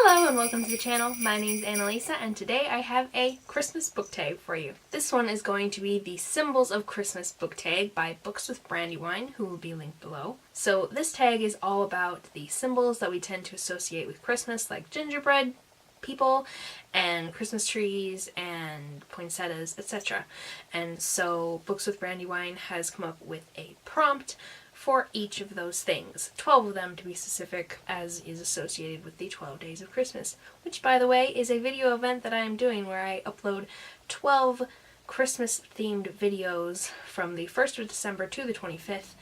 Hello and welcome to the channel. My name is Annalisa and today I have a Christmas book tag for you. This one is going to be the Symbols of Christmas book tag by Books with Brandywine, who will be linked below. So this tag is all about the symbols that we tend to associate with Christmas, like gingerbread, people, and Christmas trees, and poinsettias, etc. And so Books with Brandywine has come up with a prompt for each of those things. 12 of them to be specific, as is associated with the 12 Days of Christmas, which, by the way, is a video event that I am doing where I upload 12 Christmas-themed videos from the 1st of December to the 25th,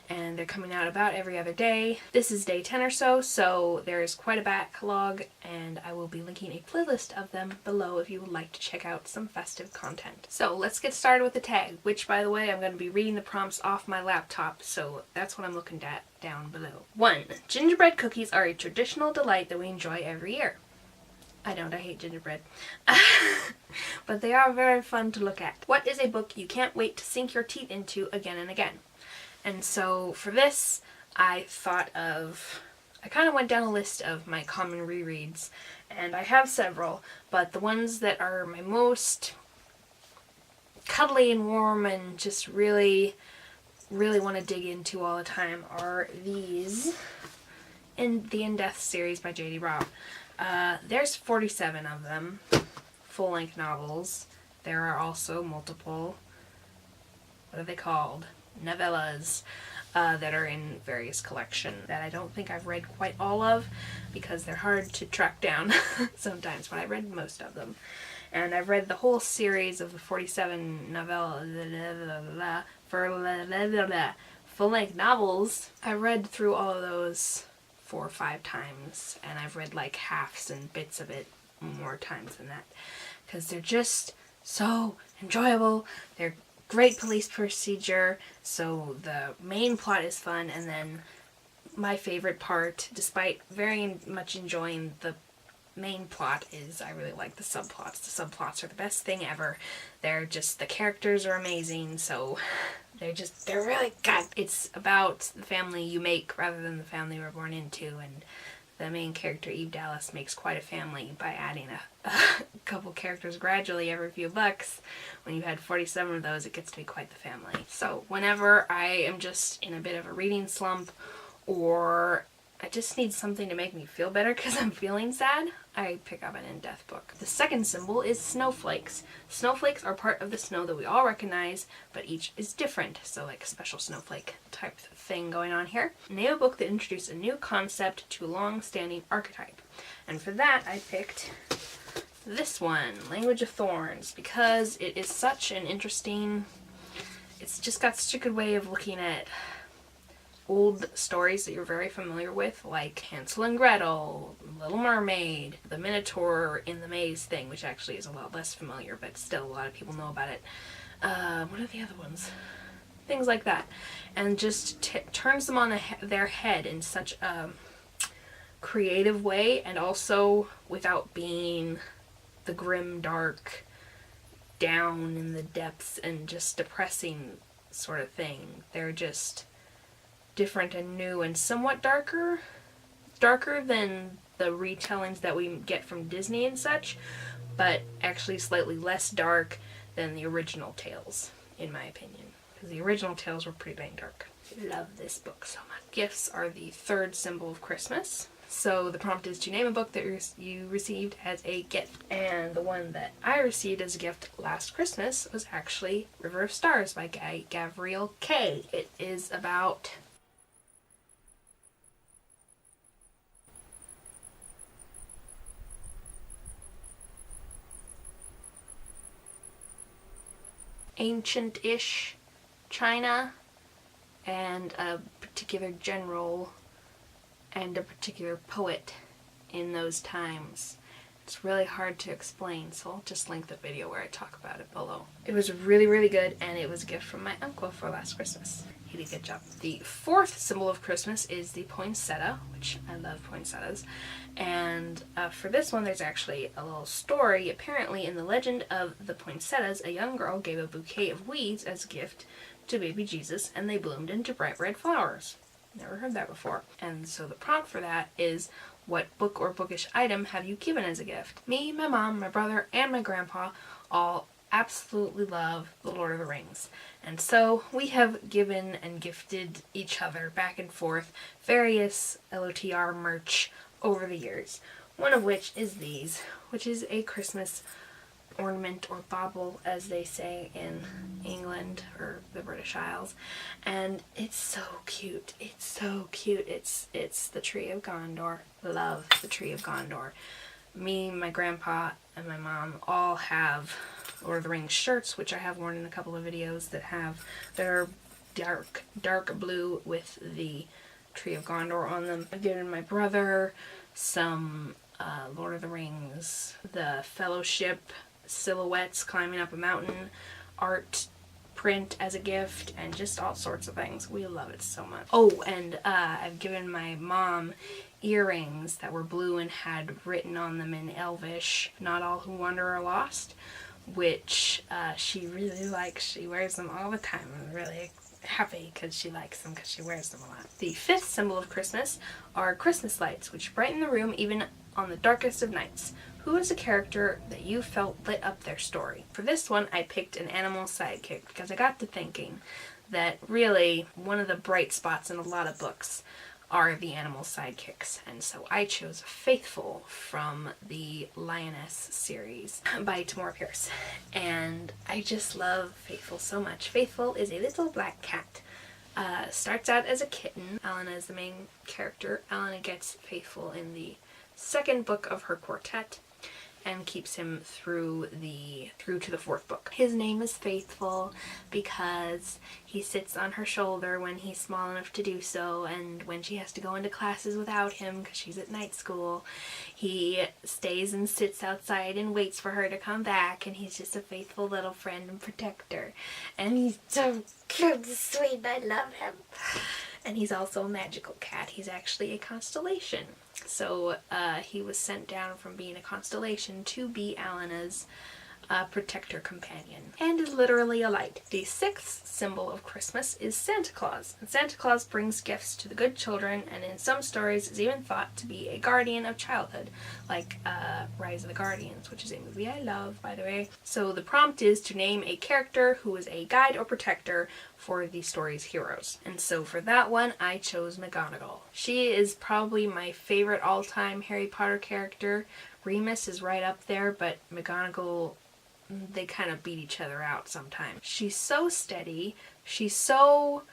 and they're coming out about every other day. This is day 10 or so, so there's quite a backlog, and I will be linking a playlist of them below if you would like to check out some festive content. So let's get started with the tag, which, by the way, I'm going to be reading the prompts off my laptop, so that's what I'm looking at down below. 1. Gingerbread cookies are a traditional delight that we enjoy every year. I hate gingerbread. But they are very fun to look at. What is a book you can't wait to sink your teeth into again and again? And so for this, I kind of went down a list of my common rereads, and I have several, but the ones that are my most cuddly and warm and just really, really want to dig into all the time are these, in the In Death series by J.D. Robb. There's 47 of them, full-length novels. There are also multiple, what are they called? Novellas that are in various collections that I don't think I've read quite all of because they're hard to track down sometimes, but I read most of them. And I've read the whole series of the 47 full-length novels. I read through all of those 4 or 5 times, and I've read like halves and bits of it more times than that because they're just so enjoyable. They're great police procedure, so the main plot is fun, and then my favorite part, despite very much enjoying the main plot, is I really like the subplots. The subplots are the best thing ever. The characters are amazing, so they're really good. It's about the family you make rather than the family we're born into, and the main character, Eve Dallas, makes quite a family by adding a couple characters gradually every few bucks. When you had 47 of those, it gets to be quite the family. So whenever I am just in a bit of a reading slump, or I just need something to make me feel better because I'm feeling sad, I pick up an in-depth book. The second symbol is snowflakes. Snowflakes are part of the snow that we all recognize, but each is different, so like a special snowflake type thing going on here. Name a book that introduced a new concept to a long-standing archetype. And for that, I picked this one, Language of Thorns, because it is such an interesting, it's just got such a good way of looking at old stories that you're very familiar with, like Hansel and Gretel, Little Mermaid, the Minotaur in the Maze thing, which actually is a lot less familiar, but still a lot of people know about it. What are the other ones? Things like that. And just turns them on their head in such a creative way, and also without being the grim, dark, down in the depths and just depressing sort of thing. They're just different and new and somewhat darker than the retellings that we get from Disney and such, but actually slightly less dark than the original tales, in my opinion, because the original tales were pretty dang dark. I love this book so much. Gifts are the third symbol of Christmas. So the prompt is to name a book that you received as a gift. And the one that I received as a gift last Christmas was actually River of Stars by Gabrielle K. It is about ancient-ish China and a particular general and a particular poet in those times. It's really hard to explain, so I'll just link the video where I talk about it below. It was really, really good, and it was a gift from my uncle for last Christmas. He did a good job. The fourth symbol of Christmas is the poinsettia, which I love poinsettias. And for this one, there's actually a little story. Apparently, in the legend of the poinsettias, a young girl gave a bouquet of weeds as a gift to baby Jesus, and they bloomed into bright red flowers. Never heard that before. And so the prompt for that is, what book or bookish item have you given as a gift? Me, my mom, my brother, and my grandpa all absolutely love The Lord of the Rings. And so we have given and gifted each other back and forth various LOTR merch over the years. One of which is these, which is a Christmas ornament or bauble, as they say in England or the British Isles, and it's so cute. It's so cute. It's the Tree of Gondor. Love the Tree of Gondor. Me, my grandpa, and my mom all have Lord of the Rings shirts, which I have worn in a couple of videos that are dark blue with the Tree of Gondor on them. I've given my brother some Lord of the Rings, the Fellowship silhouettes climbing up a mountain, art print as a gift, and just all sorts of things. We love it so much. Oh, and I've given my mom earrings that were blue and had written on them in Elvish, "Not all who wander are lost," which she really likes. She wears them all the time. I'm really happy because she likes them, because she wears them a lot. The fifth symbol of Christmas are Christmas lights, which brighten the room even on the darkest of nights. Who is a character that you felt lit up their story? For this one, I picked an animal sidekick because I got to thinking that really one of the bright spots in a lot of books are the animal sidekicks, and so I chose Faithful from the Lioness series by Tamora Pierce, and I just love Faithful so much. Faithful is a little black cat. Starts out as a kitten. Alana is the main character. Alana gets Faithful in the second book of her quartet and keeps him through to the fourth book. His name is Faithful because he sits on her shoulder when he's small enough to do so, and when she has to go into classes without him because she's at night school, he stays and sits outside and waits for her to come back, and he's just a faithful little friend and protector. And he's so cute and sweet, I love him. And he's also a magical cat. He's actually a constellation. So he was sent down from being a constellation to be Alana's protector companion, and is literally a light. The sixth symbol of Christmas is Santa Claus. And Santa Claus brings gifts to the good children, and in some stories is even thought to be a guardian of childhood, like Rise of the Guardians, which is a movie I love, by the way. So the prompt is to name a character who is a guide or protector for the story's heroes. And so for that one, I chose Mcgonagall. She is probably my favorite all-time Harry Potter character. Remus is right up there, but Mcgonagall, they kind of beat each other out sometimes. She's so steady. She's so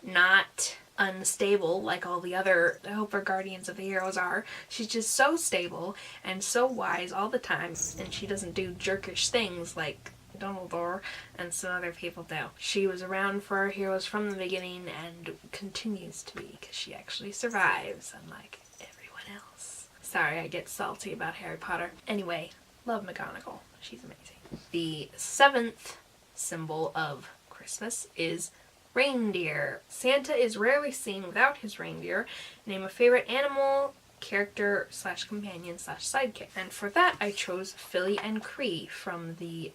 not unstable like all the other Hopper Guardians of the Heroes are. She's just so stable and so wise all the time, and she doesn't do jerkish things like Dumbledore and some other people do. She was around for our heroes from the beginning and continues to be, because she actually survives, unlike everyone else. Sorry, I get salty about Harry Potter. Anyway, love Mcgonagall. She's amazing. The seventh symbol of Christmas is reindeer. Santa is rarely seen without his reindeer. Name a favorite animal, character / companion / sidekick. And for that, I chose Philly and Cree from the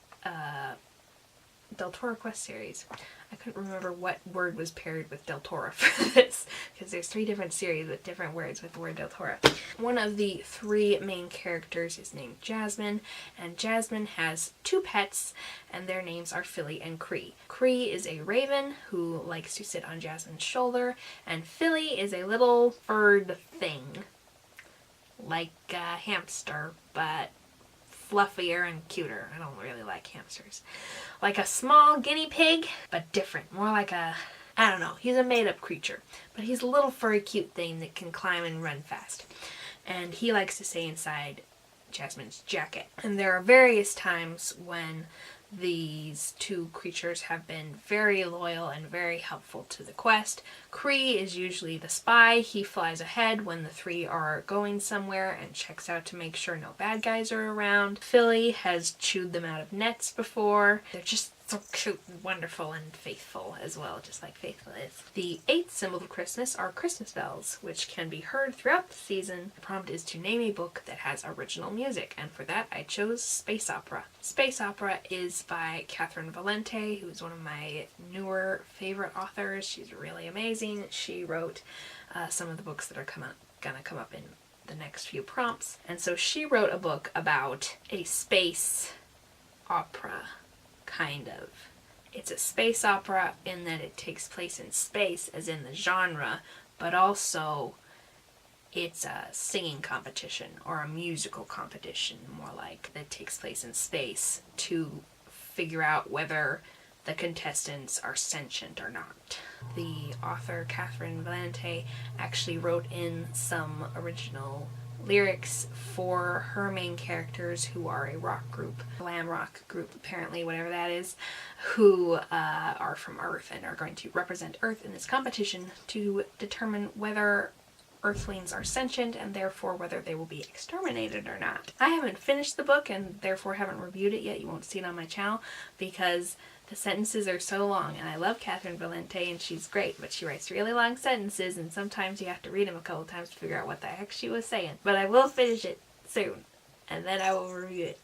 Del Toro Quest series. I couldn't remember what word was paired with Del Toro for this, because there's 3 different series with different words with the word Del Toro. One of the 3 main characters is named Jasmine, and Jasmine has 2 pets, and their names are Philly and Cree. Cree is a raven who likes to sit on Jasmine's shoulder, and Philly is a little furred thing, like a hamster, but fluffier and cuter. I don't really like hamsters. Like a small guinea pig, but different. More like a, I don't know, he's a made-up creature. But he's a little furry cute thing that can climb and run fast. And he likes to stay inside Jasmine's jacket. And there are various times when these 2 creatures have been very loyal and very helpful to the quest. Cree is usually the spy. He flies ahead when the 3 are going somewhere and checks out to make sure no bad guys are around. Philly has chewed them out of nets before. They're just so cute and wonderful and faithful as well, just like Faithful is. The 8th symbol of Christmas are Christmas bells, which can be heard throughout the season. The prompt is to name a book that has original music, and for that I chose Space Opera. Space Opera is by Catherine Valente, who's one of my newer favorite authors. She's really amazing. She wrote some of the books that are gonna come up in the next few prompts. And so she wrote a book about a space opera, kind of. It's a space opera in that it takes place in space, as in the genre, but also it's a singing competition, or a musical competition, more like, that takes place in space to figure out whether the contestants are sentient or not. The author, Catherine Valente, actually wrote in some original lyrics for her main characters, who are a rock group, glam rock group apparently, whatever that is, who are from Earth and are going to represent Earth in this competition to determine whether Earthlings are sentient and therefore whether they will be exterminated or not. I haven't finished the book and therefore haven't reviewed it yet. You won't see it on my channel because the sentences are so long, and I love Catherine Valente and she's great, but she writes really long sentences and sometimes you have to read them a couple times to figure out what the heck she was saying. But I will finish it soon and then I will review it.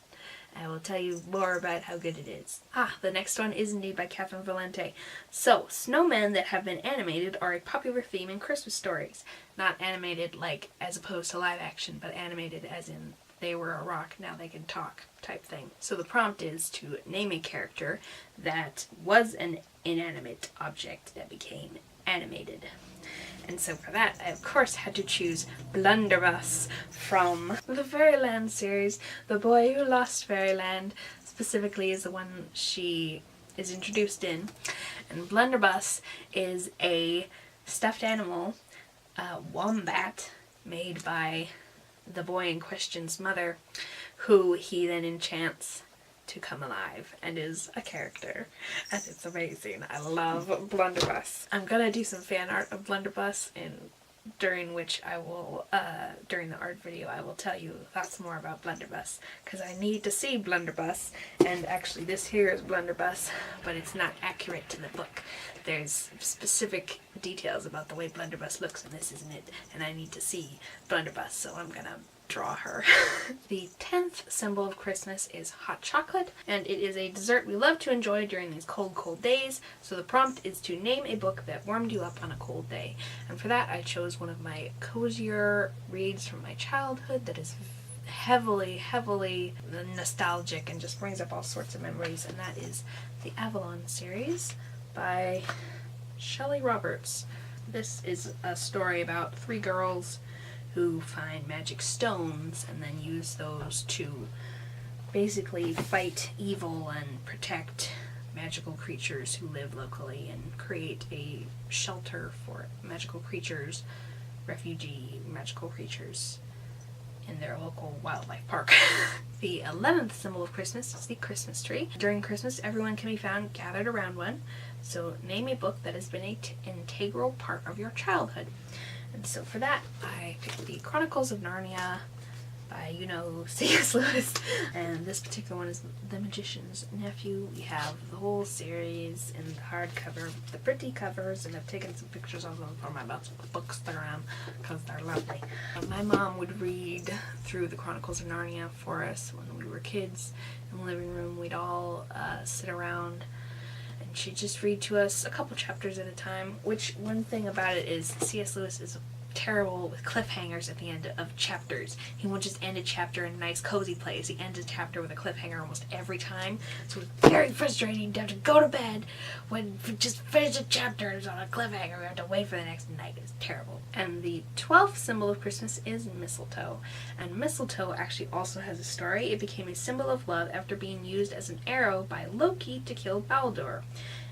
I will tell you more about how good it is. The next one is indeed by Catherine Valente. So, snowmen that have been animated are a popular theme in Christmas stories. Not animated like as opposed to live action, but animated as in they were a rock, now they can talk type thing. So the prompt is to name a character that was an inanimate object that became animated. And so for that, I of course had to choose Blunderbuss from the Fairyland series. The Boy Who Lost Fairyland specifically is the one she is introduced in. And Blunderbuss is a stuffed animal, a wombat, made by the boy in question's mother, who he then enchants to come alive and is a character, and it's amazing. I love Blunderbuss. I'm gonna do some fan art of Blunderbuss, and during which I will, during the art video, I will tell you lots more about Blunderbuss, because I need to see Blunderbuss, and actually this here is Blunderbuss, but it's not accurate to the book. There's specific details about the way Blunderbuss looks, and this isn't it, and I need to see Blunderbuss, so I'm gonna draw her. The 10th symbol of Christmas is hot chocolate, and it is a dessert we love to enjoy during these cold, cold days. So the prompt is to name a book that warmed you up on a cold day. And for that I chose one of my cozier reads from my childhood that is heavily nostalgic and just brings up all sorts of memories, and that is the Avalon series by Shelly Roberts. This is a story about 3 girls who find magic stones and then use those to basically fight evil and protect magical creatures who live locally and create a shelter for magical creatures, refugee magical creatures in their local wildlife park. The 11th symbol of Christmas is the Christmas tree. During Christmas, everyone can be found gathered around one. So name a book that has been an integral part of your childhood. And so for that, I picked the Chronicles of Narnia by, C.S. Lewis. And this particular one is The Magician's Nephew. We have the whole series in the hardcover with the pretty covers, and I've taken some pictures of them for my Bookstagram because they're lovely. My mom would read through the Chronicles of Narnia for us when we were kids in the living room. We'd all sit around and she'd just read to us a couple chapters at a time, which one thing about it is C.S. Lewis is terrible with cliffhangers at the end of chapters. He won't just end a chapter in a nice cozy place. He ends a chapter with a cliffhanger almost every time. So it's very frustrating to have to go to bed when we just finish a chapter and it's on a cliffhanger. We have to wait for the next night. It's terrible. And the 12th symbol of Christmas is mistletoe. And mistletoe actually also has a story. It became a symbol of love after being used as an arrow by Loki to kill Baldur.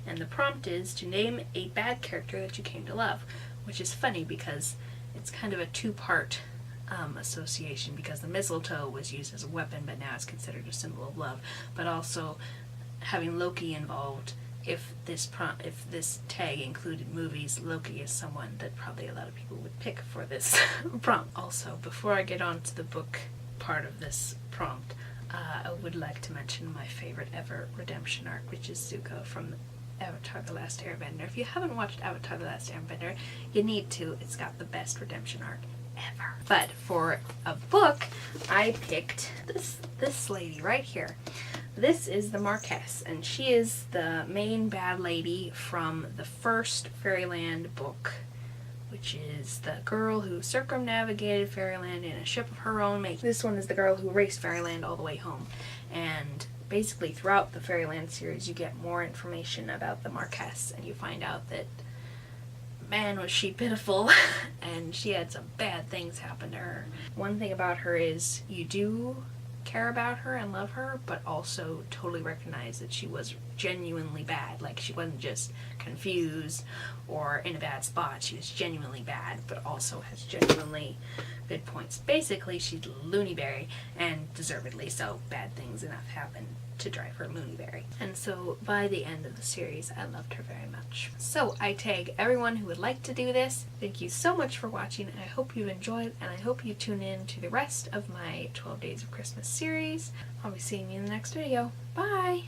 And the prompt is to name a bad character that you came to love, which is funny because it's kind of a 2-part association, because the mistletoe was used as a weapon but now it's considered a symbol of love. But also having Loki involved, if this tag included movies, Loki is someone that probably a lot of people would pick for this prompt. Also, before I get on to the book part of this prompt, I would like to mention my favorite ever redemption arc, which is Zuko from Avatar: The Last Airbender. If you haven't watched Avatar: The Last Airbender, you need to. It's got the best redemption arc ever. But for a book, I picked this lady right here. This is the Marquess, and she is the main bad lady from the first Fairyland book, which is the girl who circumnavigated Fairyland in a ship of her own making. This one is the girl who raced Fairyland all the way home. And basically throughout the Fairyland series you get more information about the Marquess, and you find out that, man, was she pitiful and she had some bad things happen to her. One thing about her is you do care about her and love her, but also totally recognize that she was genuinely bad. Like, she wasn't just confused or in a bad spot. She was genuinely bad, but also has genuinely good points. Basically, she's loonyberry, and deservedly so. Bad things enough happen to drive her loonyberry. And so by the end of the series, I loved her very much. So I tag everyone who would like to do this. Thank you so much for watching. I hope you enjoyed, and I hope you tune in to the rest of my 12 Days of Christmas series. I'll be seeing you in the next video. Bye!